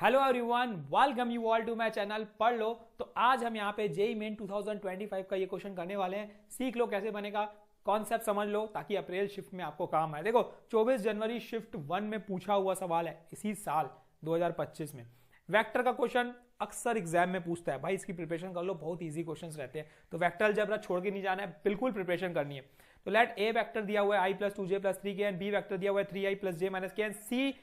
Hello everyone, welcome you all to my channel पढ़ लो। तो आज हम यहाँ पे जेईई मेन 2025 का ये क्वेश्चन करने वाले हैं। सीख लो कैसे बनेगा, कॉन्सेप्ट समझ लो ताकि अप्रैल शिफ्ट में आपको काम आए। देखो 24 जनवरी शिफ्ट 1 में पूछा हुआ सवाल है इसी साल 2025 में। वेक्टर का क्वेश्चन अक्सर एग्जाम में पूछता है, भाई इसकी प्रिपरेशन कर लो, बहुत ईजी क्वेश्चंस रहते हैं। तो वेक्टर अलजेब्रा छोड़ के नहीं जाना है, बिल्कुल प्रिपरेशन करनी है। तो लेट ए वेक्टर दिया हुआ है i + 2j + 3k and B vector दिया हुआ है 3i + j - k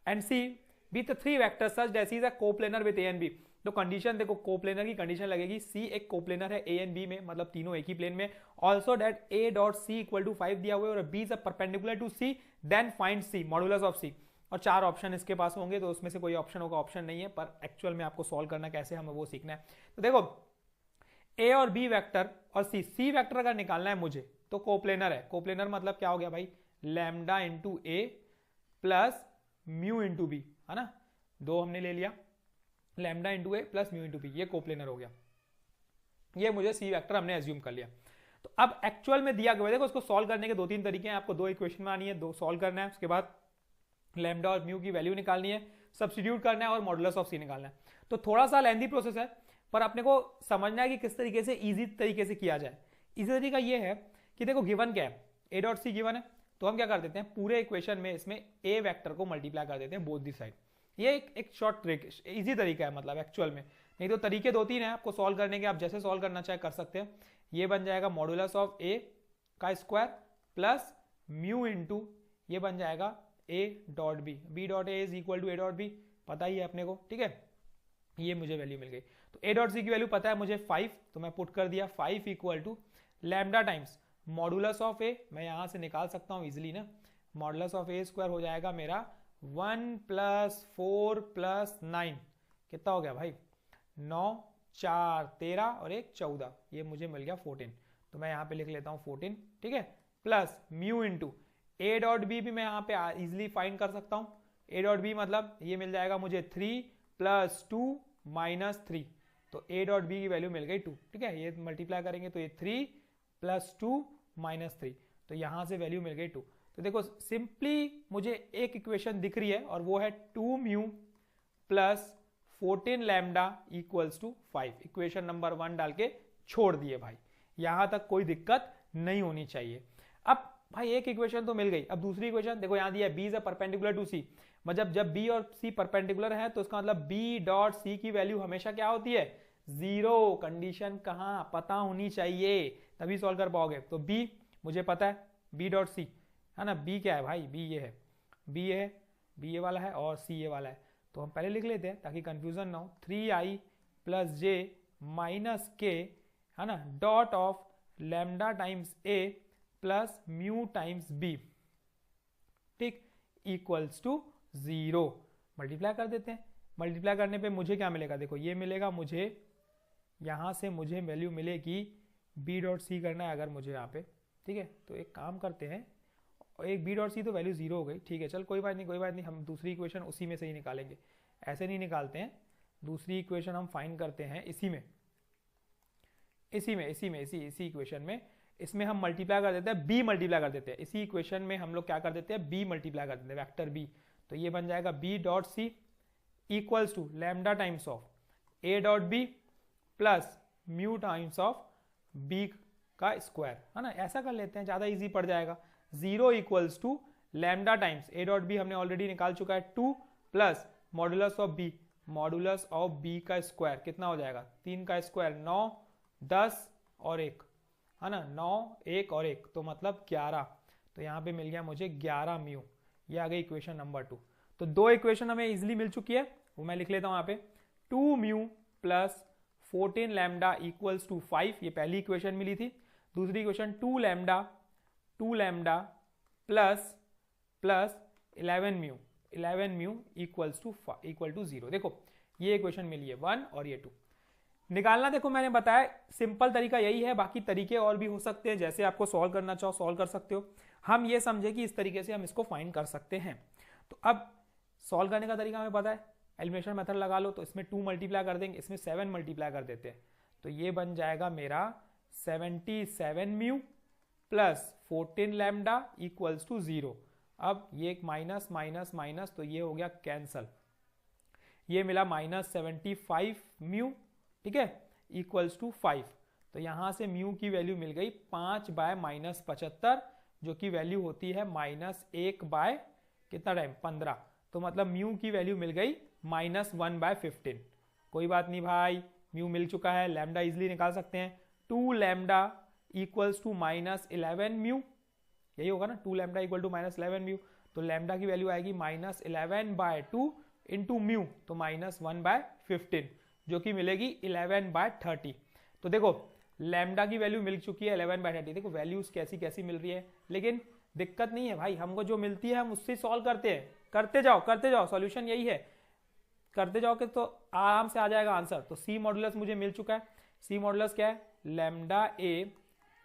and C be the three vector such that C is a coplanar with A and B. तो कंडीशन देखो, कोप्लेनर की कंडीशन लगेगी, सी एक कोप्लेनर है ए एंड बी में, मतलब तीनों एक ही प्लेन में। Also that a dot c equal to 5 दिया हुआ है और b is a perpendicular to c, then find c modulus of c. और 4 ऑप्शन इसके पास होंगे, तो उसमें से कोई ऑप्शन होगा, ऑप्शन नहीं है, पर एक्चुअल में आपको सॉल्व करना कैसे हमें वो सीखना है। तो देखो ए और बी वेक्टर और सी वेक्टर अगर निकालना है मुझे तो कोप्लेनर है। कोप्लेनर मतलब क्या हो गया भाई, लैम्डा इंटू ए प्लस म्यू इंटू बी, है ना। दो हमने ले लिया, लैम्डा इंटू ए प्लस म्यू इंटू बी, ये कोप्लेनर हो गया। ये मुझे सी वेक्टर हमने एज्यूम कर लिया। तो अब एक्चुअल में दिया गया, देखो उसको सॉल्व करने के 2-3 तरीके हैं। आपको 2 इक्वेशन में आनी है, 2 सॉल्व करना है, उसके बाद लैम्डा और म्यू की वैल्यू निकालनी है, सब्स्टिट्यूट करना है और मॉडुलस ऑफ सी निकालना है। तो थोड़ा सा लेंथी प्रोसेस है, पर अपने को समझना है कि किस तरीके से इजी तरीके से किया जाए। इसी तरीका ये है कि देखो गिवन क्या है, ए डॉट सी गिवन है, तो हम क्या कर देते हैं, पूरे इक्वेशन में इसमें ए वेक्टर को मल्टीप्लाई कर देते हैं बोथ दी साइड। ये एक शॉर्ट ट्रिक, इजी तरीका है मतलब एक्चुअल में। नहीं तो तरीके 2-3 हैं आपको सॉल्व करने के, आप जैसे सॉल्व करना चाहे कर सकते हैं। ये बन जाएगा मॉडुलस ऑफ ए का स्क्वायर प्लस म्यू इंटू ये बन जाएगा A dot B, B dot A is equal to A dot B, पता ही है अपने को, ठीक है। ये मुझे वैल्यू मिल गई। तो ए डॉट सी की वैल्यू पता है मुझे 5, तो मैं पुट कर दिया 5 equal to lambda times modulus of a, मैं यहां से निकाल सकता हूं इजिली ना। मॉडुलस ऑफ ए स्क्वायर हो जाएगा मेरा 1 + 4 + 9, कितना हो गया भाई, 9 4 13 और 1 14, ये मुझे मिल गया 14। तो मैं यहाँ पे लिख लेता हूँ 14, ठीक है, plus mu into A dot B भी मैं यहाँ पे इजिली फाइंड कर सकता हूँ। ए डॉट बी मतलब ये मिल जाएगा मुझे 3 + 2 - 3, तो ए डॉट बी की वैल्यू मिल गई 2, ठीक है। ये मल्टीप्लाई करेंगे तो ये 3 + 2 - 3, तो यहां से वैल्यू मिल गई 2। तो देखो सिंपली मुझे एक इक्वेशन दिख रही है और वो है 2 mu plus 14 lambda equals to 5। Equation number 1 डाल के छोड़ दिए भाई, यहां तक कोई दिक्कत नहीं होनी चाहिए। अब भाई एक इक्वेशन तो मिल गई, अब दूसरी इक्वेशन देखो, यहां दिया b is a perpendicular to c, मतलब जब बी और सी परपेंडिकुलर है तो इसका मतलब बी डॉट सी की वैल्यू हमेशा क्या होती है, 0। कंडीशन कहां पता होनी चाहिए तभी सॉल्व कर पाओगे। तो बी मुझे पता है, बी डॉट सी है ना, बी क्या है भाई, बी ये है, बी ये है, बी ये वाला है और सी ये वाला है। तो हम पहले लिख लेते हैं ताकि कंफ्यूजन ना हो, 3i + j - k, है ना, dot of lambda times a plus mu times b, ठीक, इक्वल्स टू 0। मल्टीप्लाई कर देते हैं, मल्टीप्लाई करने पे मुझे क्या मिलेगा, देखो ये मिलेगा मुझे, यहां से मुझे वैल्यू मिलेगी बी डॉट सी करना है अगर मुझे यहाँ पे, ठीक है। तो एक काम करते हैं, एक बी डॉट सी तो वैल्यू 0 हो गई, ठीक है, चल कोई बात नहीं, कोई बात नहीं, हम दूसरी इक्वेशन उसी में से ही निकालेंगे, ऐसे नहीं निकालते हैं। दूसरी इक्वेशन हम फाइंड करते हैं इसी इक्वेशन में, इसमें हम मल्टीप्लाई कर देते हैं, बी मल्टीप्लाई कर देते हैं, इसी इक्वेशन में हम लोग क्या कर देते हैं, बी मल्टीप्लाई कर देते हैं, वेक्टर बी। तो ये बन जाएगा B dot C equals to lambda times of A dot B plus mu times of B का स्क्वायर, है ना। ऐसा कर लेते हैं, ज्यादा इजी पड़ जाएगा। 0 equals to lambda times A dot B हमने ऑलरेडी निकाल चुका है 2 plus modulus of B, modulus of B का स्क्वायर कितना हो जाएगा, 3 का स्क्वायर 9 10 और 1, है ना, 9 1 और 1, तो मतलब 11। तो यहाँ पे मिल गया मुझे 11 म्यू, ये आ गई इक्वेशन नंबर 2। तो 2 इक्वेशन हमें इजिली मिल चुकी है, वो मैं लिख लेता हूँ यहाँ पे, 2 mu plus 14 lambda equals to 5, ये पहली इक्वेशन मिली थी। दूसरी equation 2 lambda plus 11 mu equal to 0। देखो ये इक्वेशन मिली है 1 और ये 2 निकालना। देखो मैंने बताया सिंपल तरीका यही है, बाकी तरीके और भी हो सकते हैं, जैसे आपको सॉल्व करना चाहो सॉल्व कर सकते हो। हम ये समझे कि इस तरीके से हम इसको फाइंड कर सकते हैं। तो अब सॉल्व करने का तरीका हमें पता है, एलिमिनेशन मेथड लगा लो, तो इसमें 2 मल्टीप्लाई कर देंगे, इसमें 7 मल्टीप्लाई कर देते हैं, तो ये बन जाएगा मेरा 77 mu plus 14 lambda equals to 0। अब ये एक माइनस माइनस माइनस, तो ये हो गया कैंसल। ये मिला -75 म्यू, ठीक है, इक्वल्स टू 5। तो यहां से म्यू की वैल्यू मिल गई 5/-75, जो कि वैल्यू होती है -1/, कितना टाइम, 15। तो मतलब म्यू की वैल्यू मिल गई -1/15। कोई बात नहीं भाई, म्यू मिल चुका है, लैम्डा इजिली निकाल सकते हैं। 2 लैम्डा इक्वल्स टू -11 म्यू, यही होगा ना, 2 लैम्डा इक्वल टू -11 म्यू। तो लैम्डा की वैल्यू आएगी -11/2 इंटू म्यू, तो -1/15, जो कि मिलेगी 11/30। तो देखो लैम्डा की वैल्यू मिल चुकी है 11/30। देखो वैल्यूज कैसी कैसी मिल रही है, लेकिन दिक्कत नहीं है भाई, हमको जो मिलती है हम उससे सॉल्व करते हैं। करते जाओ, सॉल्यूशन यही है, करते जाओ कि तो आराम से आ जाएगा आंसर। तो सी मॉडुलस मुझे मिल चुका है। सी मॉडुलस क्या है, लैम्डा ए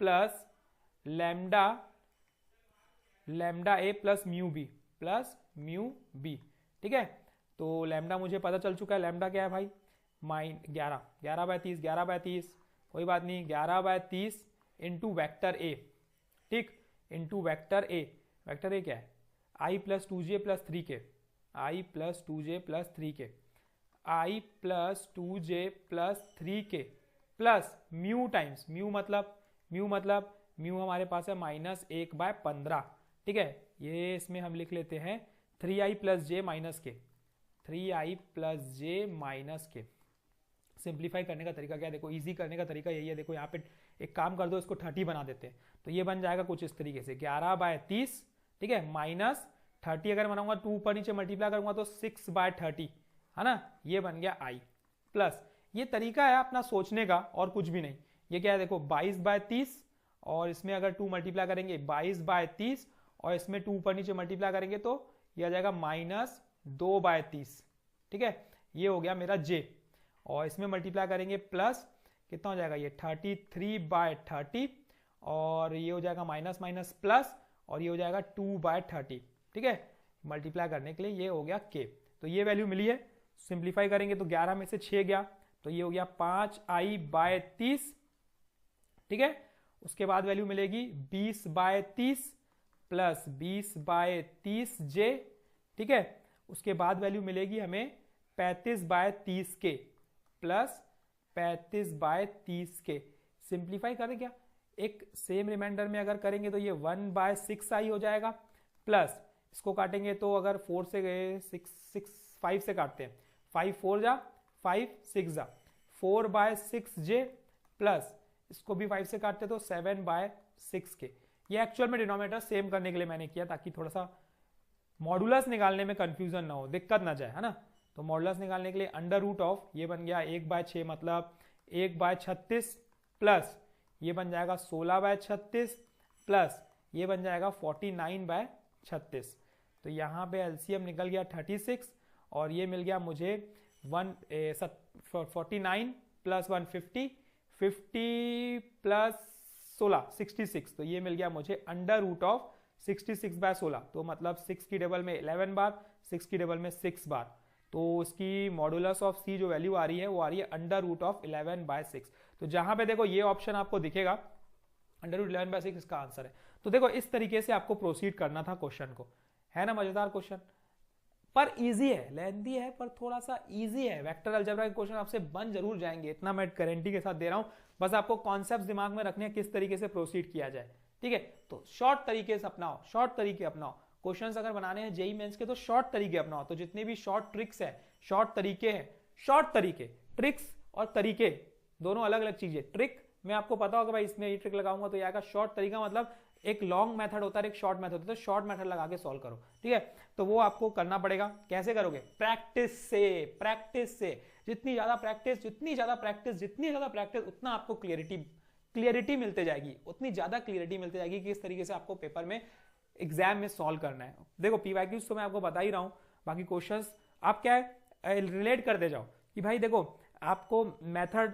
प्लस लैम्डा ए प्लस म्यू बी, ठीक है। तो लैम्डा मुझे पता चल चुका है, लैम्डा क्या है भाई, 11/30, कोई बात नहीं, 11/30 इंटू वैक्टर ए, ठीक, into vector A. Vector A क्या है, i + 2j + 3k, i + 2j + 3k, i + 2j + 3k plus mu times mu हमारे पास है -1/15, ठीक है। ये इसमें हम लिख लेते हैं 3i + j - k। सिंप्लीफाई करने का तरीका क्या है, देखो इजी करने का तरीका यही है। देखो यहाँ पे एक काम कर दो, इसको 30 बना देते हैं। तो ये बन जाएगा कुछ इस तरीके से 11/30, ठीक है, -30 अगर बनाऊंगा 2 ऊपर नीचे मल्टीप्लाई करूंगा तो 6/30, है ना, ये बन गया i। प्लस ये तरीका है अपना सोचने का और कुछ भी नहीं। ये क्या है, देखो 22/30 और इसमें अगर 2 मल्टीप्लाई करेंगे 22/30 और इसमें 2 ऊपर नीचे मल्टीप्लाई करेंगे तो ये आ जाएगा -2/30, ठीक है। ये हो गया मेरा j, और इसमें मल्टीप्लाई करेंगे प्लस कितना हो जाएगा, ये 33/30 और ये हो जाएगा माइनस प्लस और ये हो जाएगा 2/30, ठीक है। मल्टीप्लाई करने के लिए ये हो गया k। तो ये वैल्यू मिली है। सिंप्लीफाई करेंगे तो 11 में से 6 गया, तो ये हो गया 5i/30, ठीक है। उसके बाद वैल्यू मिलेगी 20/30 प्लस 20/30j, ठीक है। उसके बाद वैल्यू मिलेगी हमें 35/30k प्लस 35/30k। सिंप्लीफाई करें क्या, एक सेम रिमाइंडर में अगर करेंगे तो ये 1/6i हो जाएगा, प्लस इसको काटेंगे तो अगर 4 से गए 5 से काटते हैं, 5 4 जा 5 6 जा 4/6j प्लस इसको भी 5 से काटते तो 7/6k। ये एक्चुअल में डिनोमिनेटर सेम करने के लिए मैंने किया, ताकि थोड़ा सा मॉडुलस निकालने में कंफ्यूजन ना हो, दिक्कत ना जाए, है ना। तो मॉडुलस निकालने के लिए √ऑफ ये बन गया 1/6 मतलब 1/36 प्लस ये बन जाएगा 16/36 प्लस ये बन जाएगा 49/36। तो यहाँ पे एलसीएम निकल गया 36 और ये मिल गया मुझे 49 प्लस 150, 50 प्लस 16 66। तो ये मिल गया मुझे √ऑफ 66/16। तो मतलब 6 की डबल में 11 बार, 6 की डबल में 6 बार। तो इसकी मॉडुलस ऑफ सी जो वैल्यू आ रही है वो आ रही है √ऑफ 11/6। तो जहां पे देखो ये ऑप्शन आपको दिखेगा √11/6 इसका आंसर है। तो देखो इस तरीके से आपको प्रोसीड करना था क्वेश्चन को, है ना। मजेदार क्वेश्चन, पर इजी है, लेंथी है पर थोड़ा सा इजी है। वेक्टर अलजेब्रा के क्वेश्चन आपसे बन जरूर जाएंगे, इतना मैं गारंटी के साथ दे रहा हूं। बस आपको कॉन्सेप्ट दिमाग में रखने हैं किस तरीके से प्रोसीड किया जाए, ठीक है। तो शॉर्ट तरीके से अपनाओ, शॉर्ट तरीके अपनाओ। क्वेश्चंस अगर बनाने हैं जेईई मेंस के तो शॉर्ट तरीके अपनाओ। तो जितने भी शॉर्ट ट्रिक्स है, शॉर्ट तरीके हैं, शॉर्ट तरीके, ट्रिक्स और तरीके दोनों अलग अलग चीजें। ट्रिक में आपको पता होगा भाई इसमें ये ट्रिक लगाऊंगा तो ये आएगा। शॉर्ट तरीका मतलब एक लॉन्ग मेथड होता है, एक शॉर्ट मेथड होता है, तो शॉर्ट मेथड लगा के सॉल्व करो, ठीक है। तो वो आपको करना पड़ेगा। कैसे करोगे, प्रैक्टिस से, प्रैक्टिस से। जितनी ज्यादा प्रैक्टिस उतना आपको क्लियरिटी मिलते जाएगी, उतनी ज्यादा क्लियरिटी मिलती जाएगी कि इस तरीके से आपको पेपर में एग्जाम में सॉल्व करना है। देखो पीवाईक्यूज तो मैं आपको बता ही रहा हूं, बाकी क्वेश्चंस आप क्या है रिलेट करते जाओ कि भाई देखो आपको मेथड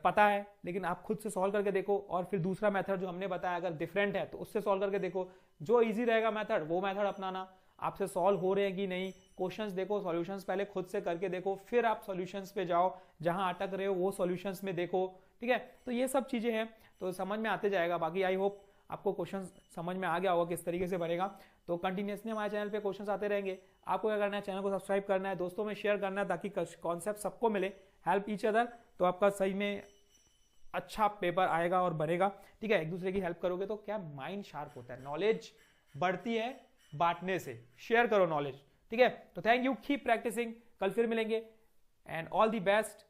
पता है लेकिन आप खुद से सॉल्व करके देखो, और फिर दूसरा मेथड जो हमने बताया अगर डिफरेंट है तो उससे सॉल्व करके देखो। जो इजी रहेगा मेथड वो मेथड अपनाना। आपसे सॉल्व हो रहे हैं कि नहीं, क्वेश्चंस देखो, सॉल्यूशंस पहले खुद से करके देखो, फिर आप सॉल्यूशंस पे जाओ, जहां अटक रहे हो वो सॉल्यूशंस में देखो, ठीक है। तो ये सब चीजें हैं तो समझ में आते जाएगा। बाकी आई होप आपको क्वेश्चन समझ में आ गया होगा किस तरीके से बनेगा। तो कंटिन्यूसली हमारे चैनल पे क्वेश्चन आते रहेंगे। आपको क्या करना है, चैनल को सब्सक्राइब करना है, दोस्तों में शेयर करना है ताकि कॉन्सेप्ट सबको मिले, हेल्प ईच अदर, तो आपका सही में अच्छा पेपर आएगा और बनेगा। ठीक है, एक दूसरे की हेल्प करोगे तो क्या माइंड शार्प होता है, नॉलेज बढ़ती है बांटने से। शेयर करो नॉलेज। ठीक है, तो थैंक यू, कीप प्रैक्टिसिंग, कल फिर मिलेंगे एंड ऑल द बेस्ट।